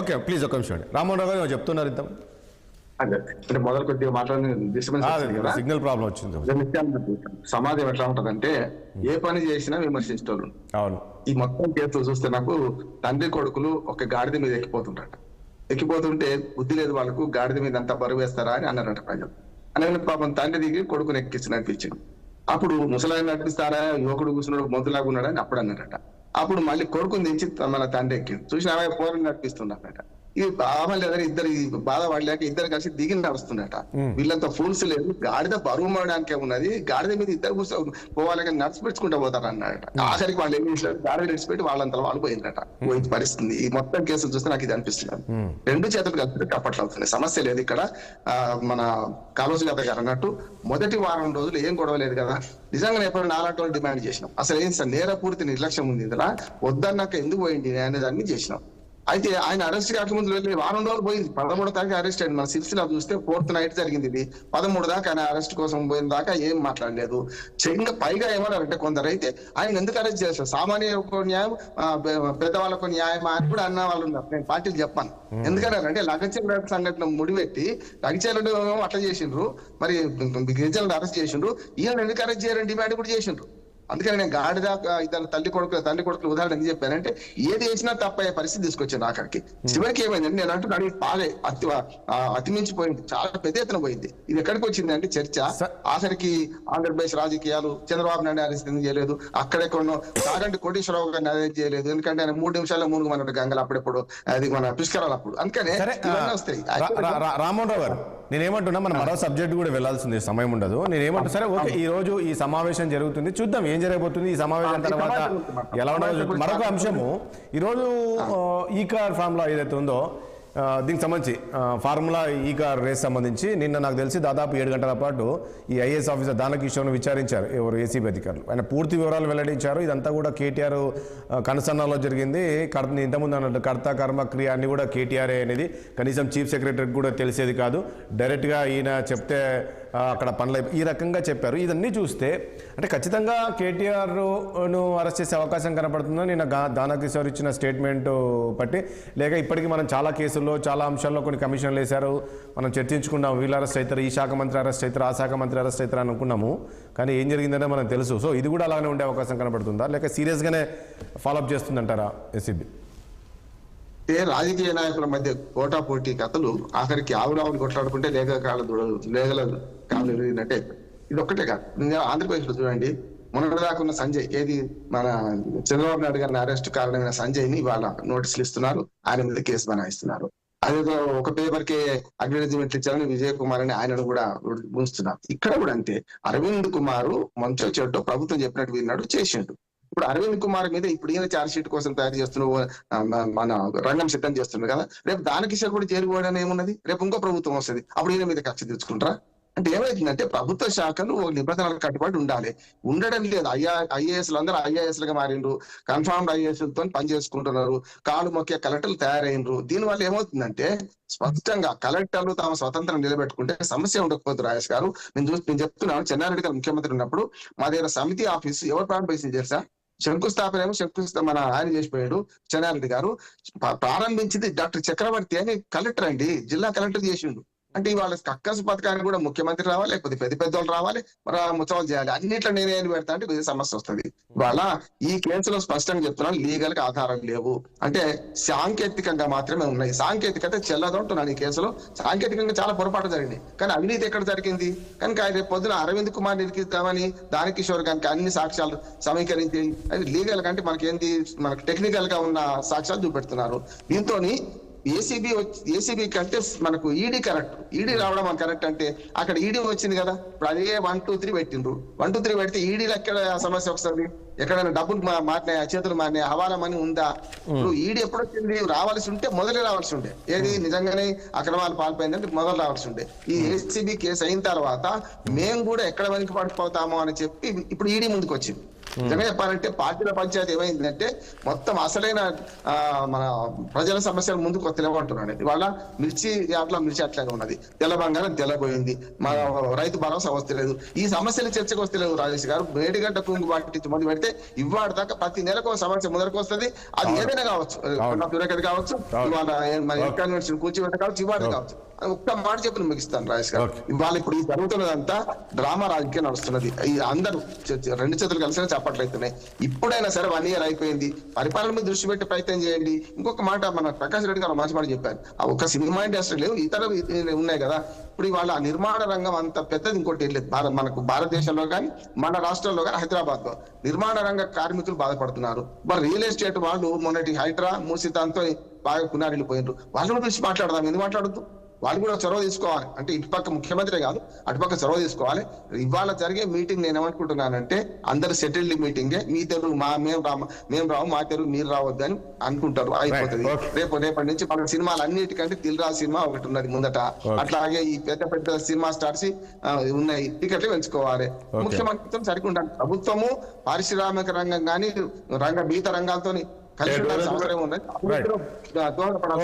Okay please ఒక నిమిషం అండి. రామ్మోహన్ రావు గారు చెప్తున్నారు ఇద్దాం. అంటే మొదలు కొద్దిగా మాట్లాడిన సిగ్నల్ ప్రాబ్లం వచ్చింది. సమాజం ఎట్లా ఉంటదంటే ఏ పని చేసినా విమర్శించేవాళ్ళు. అవును, ఈ మొత్తం కేసులు చూస్తే నాకు తండ్రి కొడుకులు ఒక గాడిద మీద ఎక్కిపోతుంటారట. ఎక్కిపోతుంటే బుద్ధి లేదు వాళ్ళకు, గాడిద మీద అంతా బరువు వేస్తారా అని అన్నారట ప్రజలు. అనే పాపం తండ్రి దిగి కొడుకుని ఎక్కించి నడిపించాడు. అప్పుడు ముసలాయన నడిపిస్తారా, యువకుడు కూర్చున్నాడు మొద్దులాగా ఉన్నాడని అప్పుడు అన్నారట. అప్పుడు మళ్ళీ కొడుకుని దించి మన తండ్రి ఎక్కింది. చూసిన పోరని నడిపిస్తున్నారట. ఇది బాగా లేదని ఇద్దరు బాధ పడలేక ఇద్దరు కలిసి దిగి నడుస్తున్నట. వీళ్ళంతా ఫూల్స్ లేదు, గాడిద బరువు మోయడానికే ఉన్నది, గాడిద మీద ఇద్దరు కూర్చొని పోవాలి కానీ నడిచిపెట్టుకుంటూ పోతారు అన్నారట. ఆఖరికి వాళ్ళు ఏం చేసినారు, గాడిద నడిచిపెట్టి వాళ్ళంతా వాళ్ళు పోయిందట. పోయిన పరిస్థితి ఈ మొత్తం కేసులు చూస్తే నాకు ఇది అనిపిస్తున్నారు. రెండు చేతులు కలిపి అప్పట్లో అవుతున్నాయి. సమస్య లేదు ఇక్కడ. మన కాళోజీ గారు గారు అన్నట్టు మొదటి వారం రోజులు ఏం గొడవ లేదు కదా. నిజంగా ఎప్పుడు నాలాంటి వాళ్ళు డిమాండ్ చేసినాం. అసలు ఏం సార్ నేరపూర్తి నిర్లక్ష్యం ఉంది ఇందులో, వద్దన్నాక ఎందుకు పోయింది అనేది అన్ని చేసినాం. అయితే ఆయన అరెస్ట్ కాకముందు వెళ్ళి వారం రోజులు పోయింది. 13వ తారీఖు అరెస్ట్ అయింది. మన సిరిసిల్ల చూస్తే 4th నైట్ జరిగింది ఇది. 13 దాకా ఆయన అరెస్ట్ కోసం పోయిన దాకా ఏం మాట్లాడలేదు. ఇంకా పైగా ఏమన్నారంటే కొందరు అయితే ఆయన ఎందుకు అరెస్ట్ చేస్తారు, సామాన్యులకు న్యాయం పెద్దవాళ్ళకు న్యాయం అని కూడా అన్న వాళ్ళు ఉన్నారు. నేను పార్టీలు చెప్పాను ఎందుకన్నారంటే లగచర్ల సంఘటన ముడిపెట్టి లగచర్లు అట్లా చేసిండ్రు, మరి గిరిజనులు అరెస్ట్ చేసిండ్రు, ఈయన ఎందుకు అరెస్ట్ చేయాలని డిమాండ్ కూడా చేసిండ్రు. అందుకని నేను గాడిద ఇద్దరు తండ్రి కొడుకులు ఉదాహరణ ఎందుకు చెప్పానంటే ఏది చేసినా తప్పయ్యే పరిస్థితి తీసుకొచ్చాను. ఆఖరికి చివరికి ఏమైందంటే నేను అంటున్నాను పాలే అతిమించిపోయింది, చాలా పెద్ద ఎత్తున పోయింది. ఇది ఎక్కడికి వచ్చింది అంటే చర్చ ఆఖరికి ఆంధ్రప్రదేశ్ రాజకీయాలు చంద్రబాబు నాయుడు అరెస్ట్ ఎందుకు చేయలేదు, అక్కడెక్కడో కాగంటి కోటేశ్వరరావు గారిని అరెస్ట్ చేయలేదు, ఎందుకంటే ఆయన 3 నిమిషాల్లో మూనుగమన్నాడు గంగలు అప్పుడెప్పుడు, అది మన పుష్కరాలు అప్పుడు. అందుకనే ఇవన్నీ వస్తాయి. రామ్మోహన్ రావు గారు నేనేమంటున్నా, మనం మరో సబ్జెక్ట్ కూడా వెళ్లాల్సింది, సమయం ఉండదు. నేనేమంటున్నా సరే ఓకే, ఈ రోజు ఈ సమావేశం జరుగుతుంది, చూద్దాం ఏం జరగబోతుంది ఈ సమావేశం తర్వాత ఎలా ఉండదు. మరొక అంశము, ఈరోజు ఈ కార్ ఫార్ములా ఏదైతే ఉందో దీనికి సంబంధించి ఫార్ములా ఈ కార్ రేస్ సంబంధించి నిన్న నాకు తెలిసి దాదాపు 7 గంటల పాటు ఈ ఐఏఎస్ ఆఫీసర్ దానకిషోర్ను విచారించారు ఎవరు ఏసీబీ అధికారులు. ఆయన పూర్తి వివరాలు వెల్లడించారు. ఇదంతా కూడా కేటీఆర్ కనుసన్నలో జరిగింది. ఇంతకుముందు అన్నట్టు కర్త కర్మ క్రియ అన్ని కూడా కేటీఆర్ అనేది కనీసం చీఫ్ సెక్రటరీకి కూడా తెలిసేది కాదు. డైరెక్ట్గా ఈయన చెప్తే అక్కడ పనులు ఈ రకంగా చెప్పారు. ఇదన్నీ చూస్తే అంటే ఖచ్చితంగా కేటీఆర్ను అరెస్ట్ చేసే అవకాశం కనపడుతుందో నిన్న దానకిషోర్ ఇచ్చిన స్టేట్మెంట్ బట్టి, లేక ఇప్పటికీ మనం చాలా కేసుల్లో చాలా అంశాల్లో కొన్ని కమిషన్లు వేశారు, మనం చర్చించుకున్నాం, వీళ్ళు అరెస్ట్ అవుతారు, ఈ శాఖ మంత్రి అరెస్ట్ అవుతారు, ఆ శాఖ మంత్రి అరెస్ట్ అవుతారు అనుకున్నాము. కానీ ఏం జరిగిందనే మనకు తెలుసు. సో ఇది కూడా అలానే ఉండే అవకాశం కనపడుతుందా, లేక సీరియస్గానే ఫాలోఅప్ చేస్తుందంటారా ఏసీబీ? రాజకీయ నాయకుల మధ్య పోటీ కథలు ఆఖరికి ఆవురావుని కొట్లాడుకుంటే లేగల కాళ్ళు ఎరిగినట్టే. ఇది ఒక్కటే కాదు, ఆంధ్రప్రదేశ్ లో చూడండి, మొన్నటిదాకా ఉన్న సంజయ్, ఏది మన చంద్రబాబు నాయుడు గారిని అరెస్ట్ కారణమైన సంజయ్ ని వాళ్ళ నోటీసులు ఇస్తున్నారు, ఆయన మీద కేసు బనాయిస్తున్నారు. అదేదో ఒక పేపర్ కి అగ్రిమెంట్ ఇచ్చారని విజయ్ కుమార్ అని ఆయనను కూడా ఉంచుతున్నారు. ఇక్కడ కూడా అంతే, అరవింద్ కుమార్ మంచో చెడ్డో ప్రభుత్వం చెప్పినట్టు విన్నాడు, చేసిండు. ఇప్పుడు అరవింద్ కుమార్ మీద ఇప్పుడు ఈయన ఛార్జ్ షీట్ కోసం తయారు చేస్తున్న మన రంగం సిద్ధం చేస్తున్నారు కదా, రేపు దానకిషోర్ కూడా చేరుకోవడం ఏమున్నది, రేపు ఇంకో ప్రభుత్వం వస్తుంది, అప్పుడు ఈయన మీద కక్ష తెచ్చుకుంటారా? అంటే ఏమైతుందంటే ప్రభుత్వ శాఖలు నిబంధనలకు కట్టుబడి ఉండాలి, ఉండడం లేదు. ఐఏఎస్లు అందరూ ఐఏఎస్ లుగా మారిండ్రు, కన్ఫర్మ్డ్ ఐఏఎస్ తో పని చేసుకుంటున్నారు, కాలు మొక్కే కలెక్టర్లు తయారైనరు. దీనివల్ల ఏమవుతుందంటే స్పష్టంగా కలెక్టర్లు తమ స్వతంత్రం నిలబెట్టుకుంటే సమస్య ఉండకపోతుంది. రాజేష్ గారు నేను చెప్తున్నాను, చెన్నారెడ్డి గారు ముఖ్యమంత్రి ఉన్నప్పుడు మా దగ్గర సమితి ఆఫీసు ఎవరు ప్రారంభించింది తెలుసా? శంకుస్థాపన మన ఆయన చేసిపోయాడు చెన్నారెడ్డి గారు, ప్రారంభించింది డాక్టర్ చక్రవర్తి అని కలెక్టర్ అండి, జిల్లా కలెక్టర్ చేసిండు. అంటే ఇవాళ కక్కసు పథకానికి కూడా ముఖ్యమంత్రి రావాలి, లేకపోతే పెద్దోళ్ళు రావాలి, ముచ్చవాళ్ళు చేయాలి, అన్నిట్లో నేనేం పెడతా అంటే ఇది సమస్య వస్తుంది. ఇవాళ ఈ కేసులో స్పష్టంగా చెప్తున్నాను, లీగల్ గా ఆధారం లేవు, అంటే సాంకేతికంగా మాత్రమే ఉన్నాయి. సాంకేతికత చెల్లదంటున్నాను. ఈ కేసులో సాంకేతికంగా చాలా పొరపాటు జరిగింది, కానీ అవినీతి ఎక్కడ జరిగింది? కనుక రేపు పొద్దున అరవింద్ కుమార్ నిరికిద్దామని దానకిషోర్ గారికి అన్ని సాక్ష్యాలు సమీకరించి, అది లీగల్ కంటే మనకేంది, మనకు టెక్నికల్ గా ఉన్న సాక్ష్యాలు చూపెడుతున్నారు. దీంతో ఏసీబీ కంటే మనకు ఈడీ కరెక్ట్, ఈడీ రావడం మన కరెక్ట్. అంటే అక్కడ ఈడీ వచ్చింది కదా, ఇప్పుడు అదే 1, 2, 3 పెట్టిండ్రు. 1, 2, 3 పెడితే ఈడీలో ఎక్కడ సమస్య వస్తుంది? ఎక్కడైనా డబ్బులు మారినాయా, చేతులు మారినాయి, హవాలా మనీ ఉందా? ఇప్పుడు ఈడీ ఎప్పుడు వచ్చింది? రావాల్సి ఉంటే మొదలే రావాల్సి ఉండే, ఏది నిజంగానే అక్రమాలు పాల్పోయిందంటే మొదలు రావాల్సి ఉండే. ఈ ఏసీబీ కేసు అయిన తర్వాత మేము కూడా ఎక్కడ వెనక్కి పడిపోతామో అని చెప్పి ఇప్పుడు ఈడీ ముందుకు వచ్చింది. నిజంగా చెప్పాలంటే పార్టీల పంచాయతీ ఏమైందంటే మొత్తం అసలైన మన ప్రజల సమస్యలు ముందుకు వస్తలేమంటున్నాడు. ఇవాళ మిర్చి అట్లాగే ఉన్నది, తెల్ల బంగారం తెల్లబోయింది, మన రైతు భరోసా వస్తలేదు, ఈ సమస్యలు చర్చకు వస్తలేవు. రాజేష్ గారు మేడిగడ్డ కుంగు పార్టీ మొదలు పెడితే ఇవాళ దాకా ప్రతి నెలకు సమస్య ముందరకు వస్తుంది. అది ఏదైనా కావచ్చు, కావచ్చు, ఇవాళ కన్వెన్షన్ కూర్చోబెట్ట కావచ్చు, ఇవాళ కావచ్చు. ఒక్క మాట చెప్పి ముగిస్తాను రాజేష్ గారు. ఇవాళ ఇప్పుడు ఈ జరుగుతున్నదంతా డ్రామా రాజకీయం నడుస్తున్నది. ఈ అందరూ రెండు చేతులు కలిసి చెప్పట్లయితున్నాయి. ఇప్పుడైనా సరే 1 year అయిపోయింది, పరిపాలన మీద దృష్టి పెట్టి ప్రయత్నం చేయండి. ఇంకొక మాట మన ప్రకాష్ రెడ్డి గారు మంచి మాట చెప్పారు. ఆ ఒక్క సినిమా ఇండస్ట్రీ లేవు, ఇతర ఉన్నాయి కదా. ఇప్పుడు ఇవాళ నిర్మాణ రంగం అంత పెద్దది ఇంకోటి ఏం లేదు మనకు భారతదేశంలో కానీ మన రాష్ట్రంలో కానీ. హైదరాబాద్ లో నిర్మాణ రంగ కార్మికులు బాధపడుతున్నారు. మరి రియల్ ఎస్టేట్ వాళ్ళు మొన్నటి హైడ్రా మూసితాంతో బాగా పునారిల్లిపోయినారు. వాళ్ళు కూడా పిలిచి మాట్లాడదాం, ఎందుకు మాట్లాడద్దు? వాళ్ళు కూడా చొరవ తీసుకోవాలి. అంటే ఇటుపక్క ముఖ్యమంత్రి కాదు, అటుపక్క చొరవ తీసుకోవాలి. ఇవాళ జరిగే మీటింగ్ నేను ఏమనుకుంటున్నానంటే అందరు సెటిల్డ్ మీటింగే. మీ తెరువు మేము రావు, మా తెరువు మీరు రావద్దు అని అనుకుంటారు, అయిపోతుంది. రేపటి నుంచి మన సినిమాలు అన్నిటికంటే దిల్ రాజు సినిమా ఒకటి ఉన్నది ముందట. అట్లాగే ఈ పెద్ద సినిమా స్టార్స్ ఉన్నాయి, టికెట్లు పెంచుకోవాలి. ముఖ్యమంత్రితో సరికుంటారు. ప్రభుత్వము పారిశ్రామిక రంగం కానీ మిగతా రంగాలతో కలిసి ఉండాల్సిన అవసరం ఉన్నది. దోహదపడాలి.